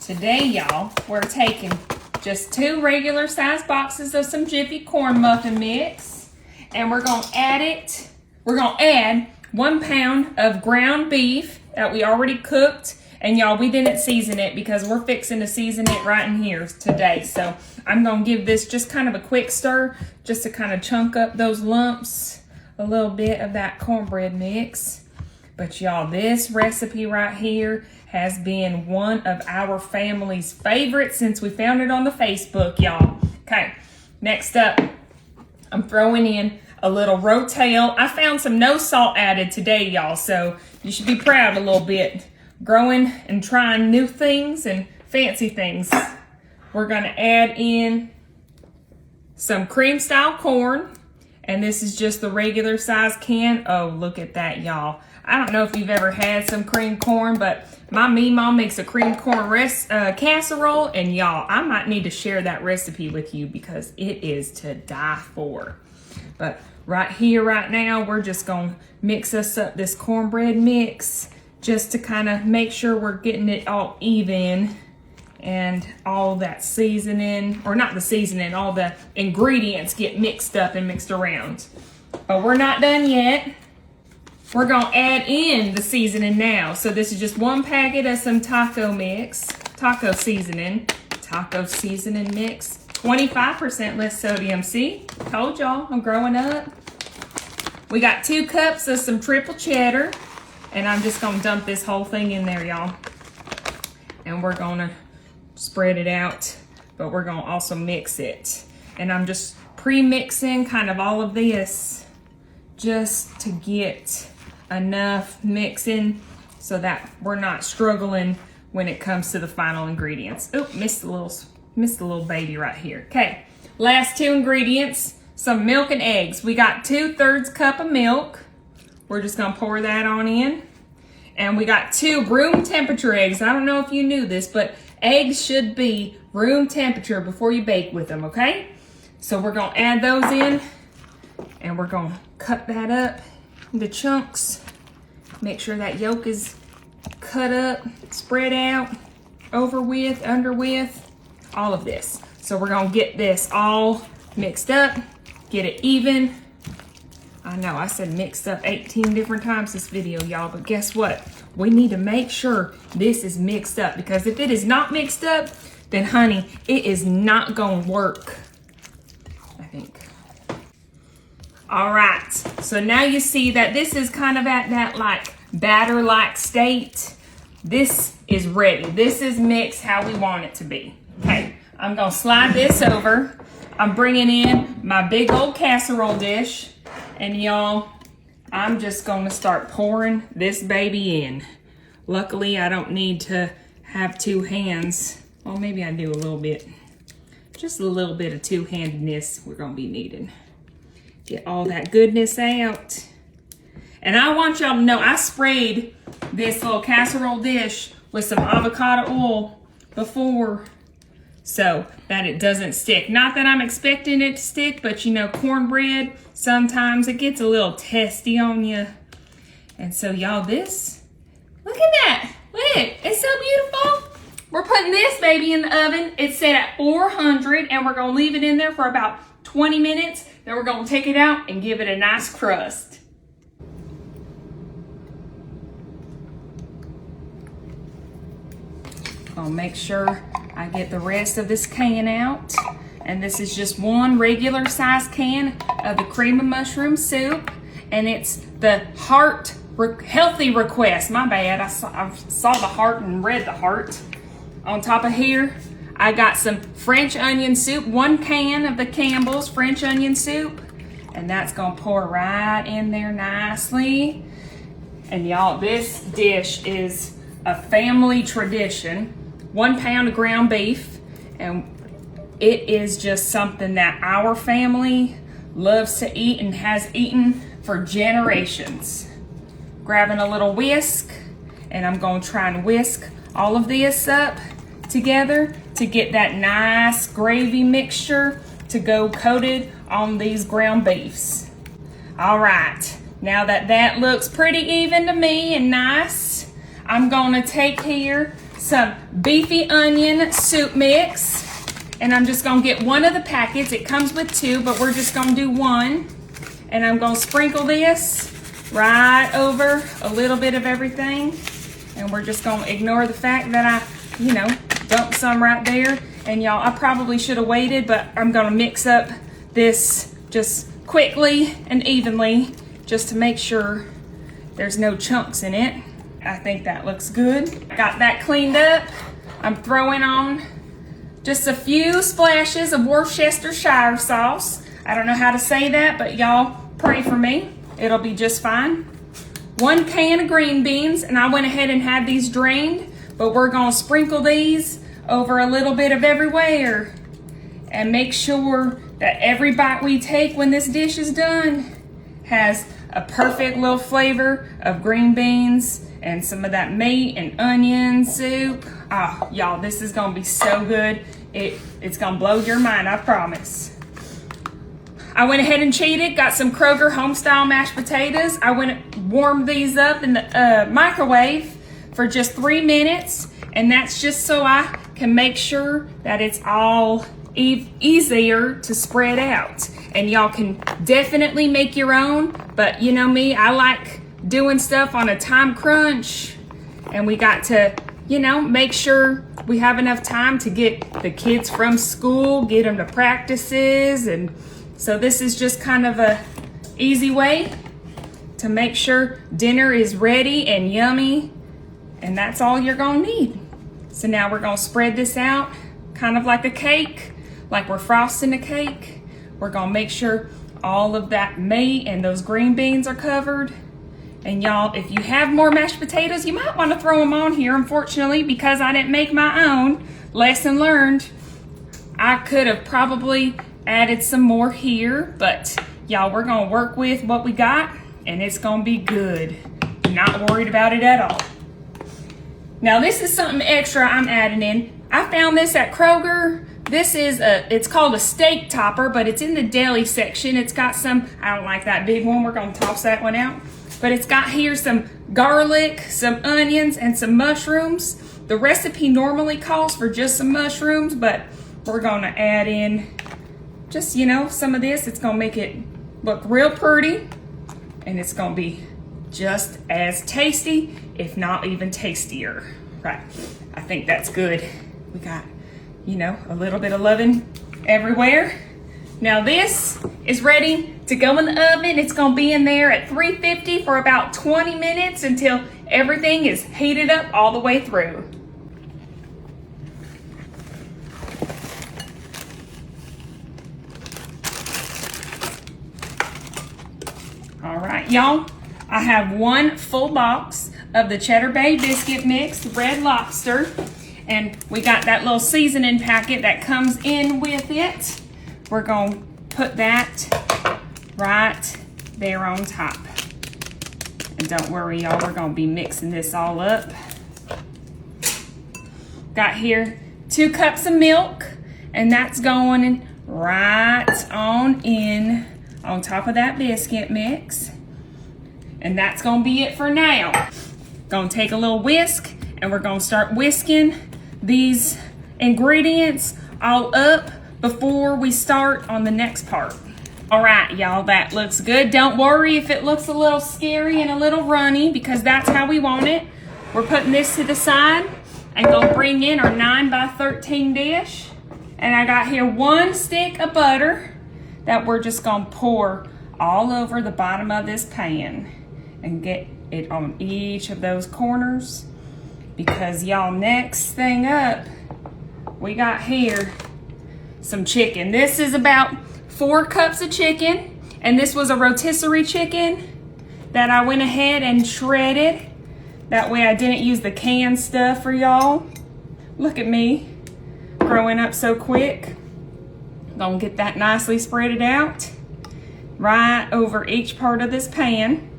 Today, y'all, we're taking just 2 regular size boxes of some Jiffy corn muffin mix, and we're gonna add 1 pound of ground beef that we already cooked. And y'all, we didn't season it because we're fixing to season it right in here today. So I'm gonna give this just kind of a quick stir, just to kind of chunk up those lumps, a little bit of that cornbread mix. But y'all, this recipe right here has been one of our family's favorites since we found it on the Facebook, y'all. Okay, next up, I'm throwing in a little rotel. I found some no salt added today, y'all, so you should be proud a little bit. Growing and trying new things and fancy things. We're gonna add in some cream style corn, and this is just the regular size can. Oh, look at that, y'all. I don't know if you've ever had some cream corn, but my mom makes a cream corn casserole, and y'all, I might need to share that recipe with you because it is to die for. But right here, right now, we're just gonna mix us up this cornbread mix just to kind of make sure we're getting it all even and all that seasoning, or not the seasoning, all the ingredients get mixed up and mixed around. But we're not done yet. We're gonna add in the seasoning now. So this is just 1 packet of some taco seasoning mix, 25% less sodium. See, told y'all, I'm growing up. We got 2 cups of some triple cheddar, and I'm just gonna dump this whole thing in there, y'all. And we're gonna spread it out, but we're gonna also mix it. And I'm just pre-mixing kind of all of this just to get enough mixing so that we're not struggling when it comes to the final ingredients. Oop, missed a little baby right here. Okay, last 2 ingredients, some milk and eggs. We got 2/3 cup of milk. We're just gonna pour that on in. And we got 2 room temperature eggs. I don't know if you knew this, but eggs should be room temperature before you bake with them, okay? So we're gonna add those in, and we're gonna cut that up into chunks. Make sure that yolk is cut up, spread out, over with, under with, all of this. So we're gonna get this all mixed up, get it even. I know I said mixed up 18 different times this video, y'all, but guess what? We need to make sure this is mixed up, because if it is not mixed up, then honey, it is not gonna work, I think. All right, so now you see that this is kind of at that like batter-like state. This is ready. This is mixed how we want it to be. Okay, I'm gonna slide this over. I'm bringing in my big old casserole dish. And y'all, I'm just gonna start pouring this baby in. Luckily, I don't need to have 2 hands. Well, maybe I do a little bit. Just a little bit of 2-handedness we're gonna be needing. Get all that goodness out. And I want y'all to know, I sprayed this little casserole dish with some avocado oil before, so that it doesn't stick. Not that I'm expecting it to stick, but you know, cornbread, sometimes it gets a little testy on you. And so y'all, this, look at that. Look at it, it's so beautiful. We're putting this baby in the oven. It's set at 400, and we're gonna leave it in there for about 20 minutes. Then we're gonna take it out and give it a nice crust. Gonna make sure I get the rest of this can out. And this is just 1 regular size can of the cream of mushroom soup. And it's the healthy request. My bad, I saw the heart and read the heart. On top of here, I got some French onion soup, 1 can of the Campbell's French onion soup. And that's gonna pour right in there nicely. And y'all, this dish is a family tradition. 1 pound of ground beef, and it is just something that our family loves to eat and has eaten for generations. Grabbing a little whisk, and I'm gonna try and whisk all of this up together to get that nice gravy mixture to go coated on these ground beefs. All right, now that looks pretty even to me and nice, I'm gonna take here some beefy onion soup mix. And I'm just gonna get one of the packets. It comes with two, but we're just gonna do one. And I'm gonna sprinkle this right over a little bit of everything. And we're just gonna ignore the fact that I, dumped some right there. And y'all, I probably should have waited, but I'm gonna mix up this just quickly and evenly just to make sure there's no chunks in it. I think that looks good. Got that cleaned up. I'm throwing on just a few splashes of Worcestershire sauce. I don't know how to say that, but y'all pray for me. It'll be just fine. 1 can of green beans, and I went ahead and had these drained, but we're gonna sprinkle these over a little bit of everywhere and make sure that every bite we take when this dish is done has a perfect little flavor of green beans and some of that meat and onion soup. Oh, y'all, this is gonna be so good. It's gonna blow your mind, I promise. I went ahead and cheated, got some Kroger home-style mashed potatoes. I warmed these up in the microwave for just 3 minutes, and that's just so I can make sure that it's all easier to spread out. And y'all can definitely make your own, but you know me, I like doing stuff on a time crunch, and we got to, make sure we have enough time to get the kids from school, get them to practices, and so this is just kind of a easy way to make sure dinner is ready and yummy, and that's all you're gonna need. So now we're gonna spread this out kind of like a cake, like we're frosting a cake. We're gonna make sure all of that meat and those green beans are covered. And y'all, if you have more mashed potatoes, you might want to throw them on here. Unfortunately, because I didn't make my own, lesson learned, I could have probably added some more here, but y'all, we're gonna work with what we got and it's gonna be good. Not worried about it at all. Now this is something extra I'm adding in. I found this at Kroger. This is it's called a steak topper, but it's in the deli section. It's got some, I don't like that big one. We're gonna toss that one out. But it's got here some garlic, some onions, and some mushrooms. The recipe normally calls for just some mushrooms, but we're gonna add in just, some of this. It's gonna make it look real pretty, and it's gonna be just as tasty, if not even tastier. Right, I think that's good. We got, a little bit of loving everywhere. Now this is ready to go in the oven. It's gonna be in there at 350 for about 20 minutes until everything is heated up all the way through. All right, y'all, I have 1 full box of the Cheddar Bay biscuit mix, Red Lobster, and we got that little seasoning packet that comes in with it. We're gonna put that right there on top. And don't worry, y'all, we're gonna be mixing this all up. Got here 2 cups of milk, and that's going right on in on top of that biscuit mix. And that's gonna be it for now. Gonna take a little whisk, and we're gonna start whisking these ingredients all up before we start on the next part. All right, y'all, that looks good. Don't worry if it looks a little scary and a little runny, because that's how we want it. We're putting this to the side and gonna bring in our 9 by 13 dish. And I got here 1 stick of butter that we're just gonna pour all over the bottom of this pan and get it on each of those corners. Because y'all, next thing up, we got here some chicken. This is about 4 cups of chicken, and this was a rotisserie chicken that I went ahead and shredded. That way I didn't use the canned stuff for y'all. Look at me, growing up so quick. Gonna get that nicely spreaded out right over each part of this pan.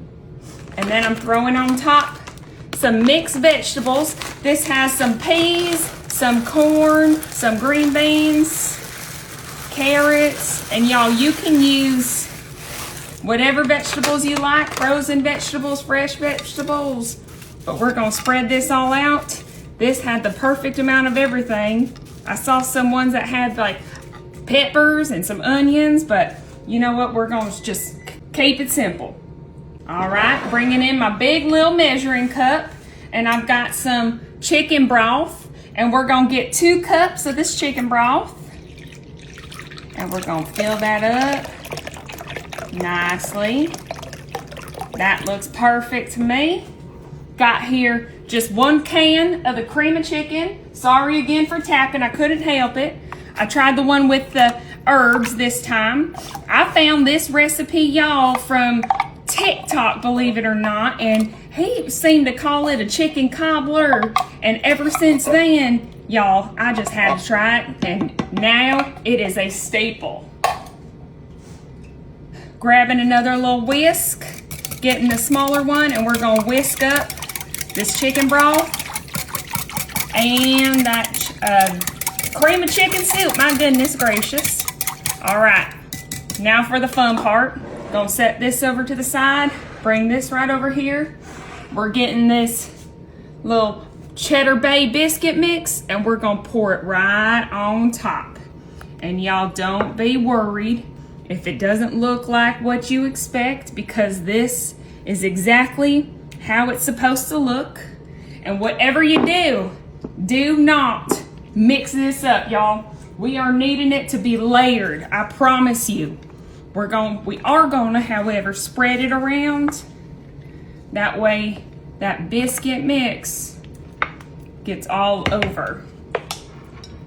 And then I'm throwing on top some mixed vegetables. This has some peas, some corn, some green beans, carrots, and y'all, you can use whatever vegetables you like, frozen vegetables, fresh vegetables, but we're gonna spread this all out. This had the perfect amount of everything. I saw some ones that had like peppers and some onions, but you know what? We're gonna just keep it simple. All right, bringing in my big little measuring cup, and I've got some chicken broth, and we're gonna get 2 cups of this chicken broth, and we're gonna fill that up nicely. That looks perfect to me. Got here just 1 can of the cream of chicken. Sorry again for tapping, I couldn't help it. I tried the one with the herbs this time. I found this recipe, y'all, from TikTok, believe it or not, and he seemed to call it a chicken cobbler, and ever since then, y'all, I just had to try it, and now it is a staple. Grabbing another little whisk, getting the smaller one, and we're gonna whisk up this chicken broth and that cream of chicken soup. My goodness gracious. All right, now for the fun part. Gonna set this over to the side, bring this right over here. We're getting this little cheddar bay biscuit mix, and we're gonna pour it right on top. And y'all, don't be worried if it doesn't look like what you expect, because this is exactly how it's supposed to look. And whatever you do, do not mix this up, y'all. We are needing it to be layered, I promise you. We are gonna, however, spread it around. That way, that biscuit mix gets all over.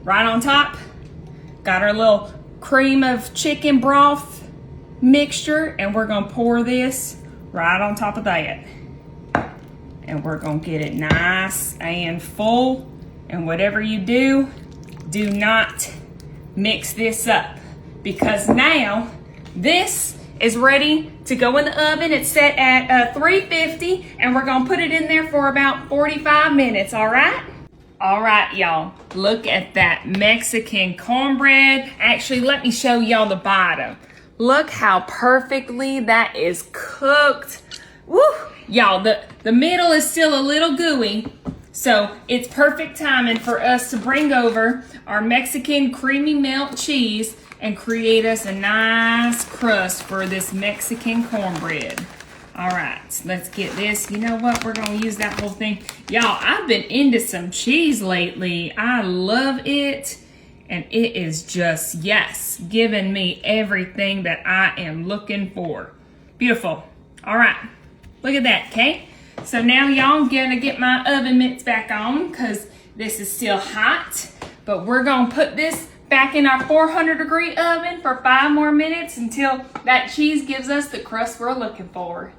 Right on top, got our little cream of chicken broth mixture, and we're gonna pour this right on top of that. And we're gonna get it nice and full. And whatever you do, do not mix this up, because now this is ready to go in the oven. It's set at 350, and we're gonna put it in there for about 45 minutes, all right? All right, y'all, look at that Mexican cornbread. Actually, let me show y'all the bottom. Look how perfectly that is cooked. Woo! Y'all, the middle is still a little gooey, so it's perfect timing for us to bring over our Mexican creamy melt cheese and create us a nice crust for this Mexican cornbread. All right, let's get this. You know what? We're gonna use that whole thing. Y'all, I've been into some cheese lately. I love it. And it is just, yes, giving me everything that I am looking for. Beautiful. All right, look at that, okay? So now y'all, I'm gonna get my oven mitts back on because this is still hot. But we're gonna put this back in our 400-degree oven for 5 more minutes until that cheese gives us the crust we're looking for.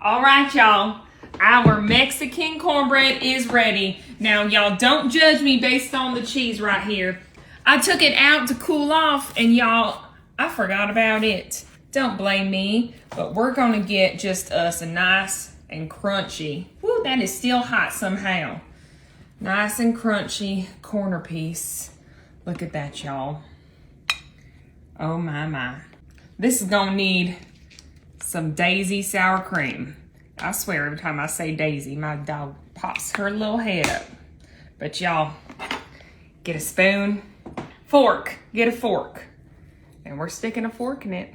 All right, y'all, our Mexican cornbread is ready. Now, y'all, don't judge me based on the cheese right here. I took it out to cool off, and y'all, I forgot about it. Don't blame me, but we're gonna get just us a nice and crunchy, woo, that is still hot somehow. Nice and crunchy corner piece. Look at that, y'all. Oh my, my. This is gonna need some Daisy sour cream. I swear every time I say Daisy, my dog pops her little head up. But y'all, get a spoon, fork, get a fork. And we're sticking a fork in it.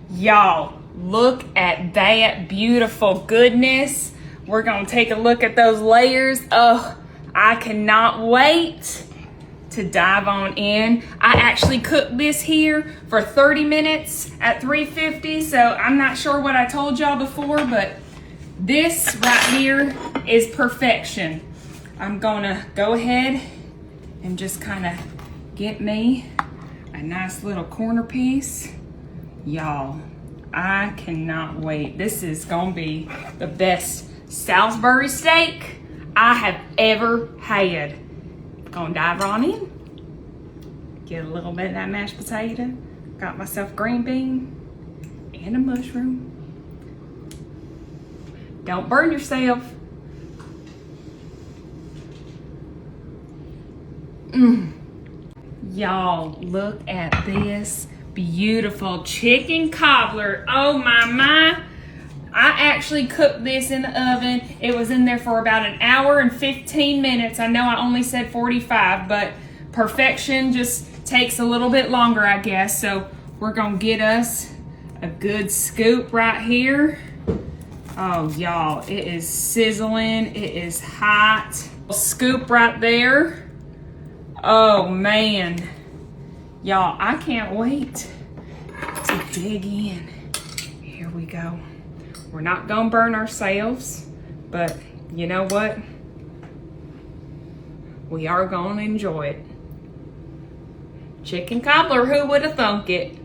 Y'all, look at that beautiful goodness. We're gonna take a look at those layers. Oh, I cannot wait to dive on in. I actually cooked this here for 30 minutes at 350, so I'm not sure what I told y'all before, but this right here is perfection. I'm gonna go ahead and just kind of get me a nice little corner piece. Y'all, I cannot wait. This is gonna be the best Salisbury steak I have ever had. Gonna dive on in. Get a little bit of that mashed potato. Got myself green bean and a mushroom. Don't burn yourself. Y'all, look at this Beautiful chicken cobbler. Oh my. I actually cooked this in the oven. It was in there for about an hour and 15 minutes. I know I only said 45, but perfection just takes a little bit longer, I guess. So we're gonna get us a good scoop right here. Oh, y'all, it is sizzling. It is hot. Scoop right there. Oh, man. Y'all, I can't wait to dig in. Here we go. We're not gonna burn ourselves, but you know what? We are gonna enjoy it. Chicken cobbler, who would have thunk it?